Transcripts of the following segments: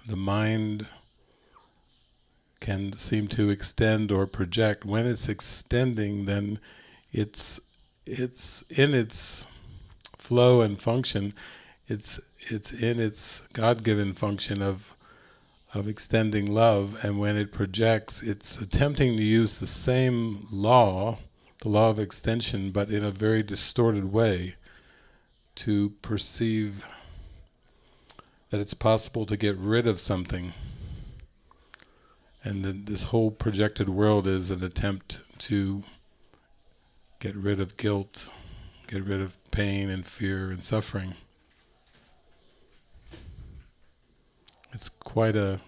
the mind can seem to extend or project. When it's extending, then it's in its flow and function. It's in its God-given function of extending love, and when it projects, it's attempting to use the same law, the law of extension, but in a very distorted way, to perceive that it's possible to get rid of something. And that this whole projected world is an attempt to get rid of guilt, get rid of pain and fear and suffering. It's quite a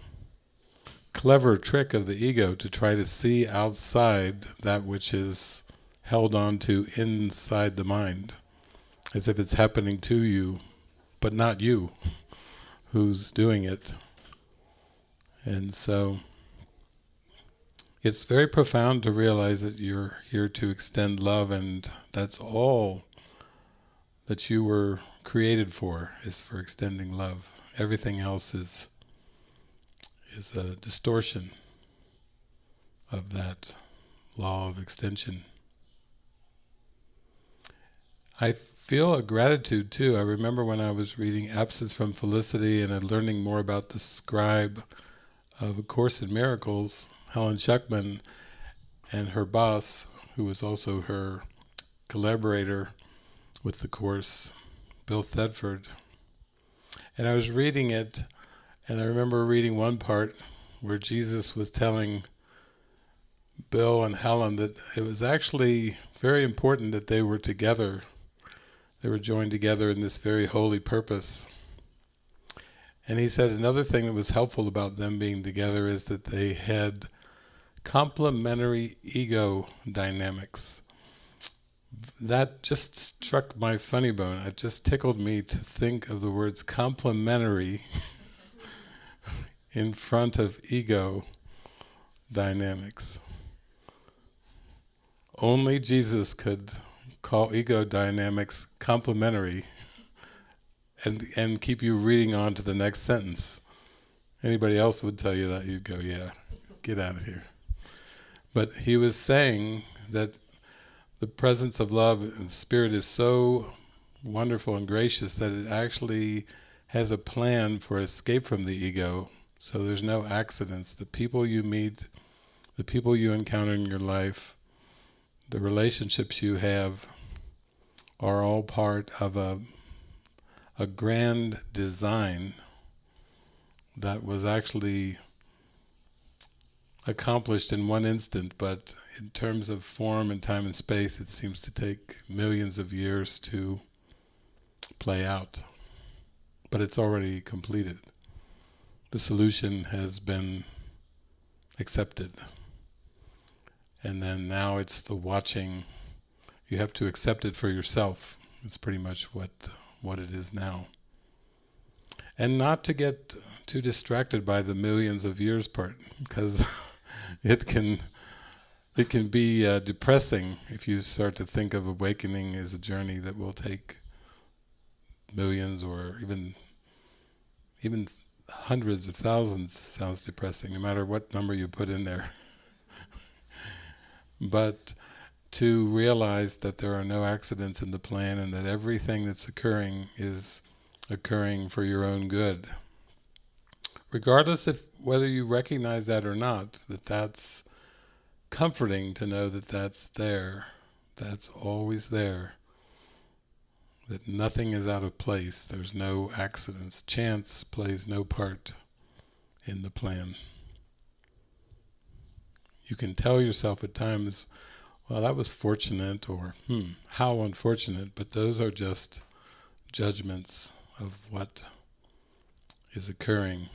clever trick of the ego to try to see outside that which is held on to inside the mind, as if it's happening to you, but not you who's doing it. And so it's very profound to realize that you're here to extend love, and that's all that you were created for, is for extending love. Everything else is a distortion of that law of extension. I feel a gratitude too. I remember when I was reading Absence from Felicity and learning more about the scribe of A Course in Miracles, Helen Schuckman, and her boss, who was also her collaborator with the Course, Bill Thetford. And I was reading it, and I remember reading one part where Jesus was telling Bill and Helen that it was actually very important that they were together. They were joined together in this very holy purpose. And he said another thing that was helpful about them being together is that they had complementary ego dynamics. That just struck my funny bone. It just tickled me to think of the words complementary in front of ego dynamics. Only Jesus could call ego dynamics complementary and keep you reading on to the next sentence. Anybody else would tell you that, you'd go, yeah, get out of here. But he was saying that the presence of love and spirit is so wonderful and gracious that it actually has a plan for escape from the ego, so there's no accidents. The people you meet, the people you encounter in your life, the relationships you have are all part of a grand design that was actually accomplished in one instant, but in terms of form and time and space, it seems to take millions of years to play out. But it's already completed. The solution has been accepted. And then now it's the watching. You have to accept it for yourself. It's pretty much what it is now. And not to get too distracted by the millions of years part, because it can be depressing if you start to think of awakening as a journey that will take millions or even hundreds of thousands. Sounds depressing, no matter what number you put in there. But to realize that there are no accidents in the plan and that everything that's occurring is occurring for your own good. Regardless of whether you recognize that or not, that's comforting to know that that's there, that's always there, that nothing is out of place, there's no accidents, chance plays no part in the plan. You can tell yourself at times, well, that was fortunate, or how unfortunate, but those are just judgments of what is occurring.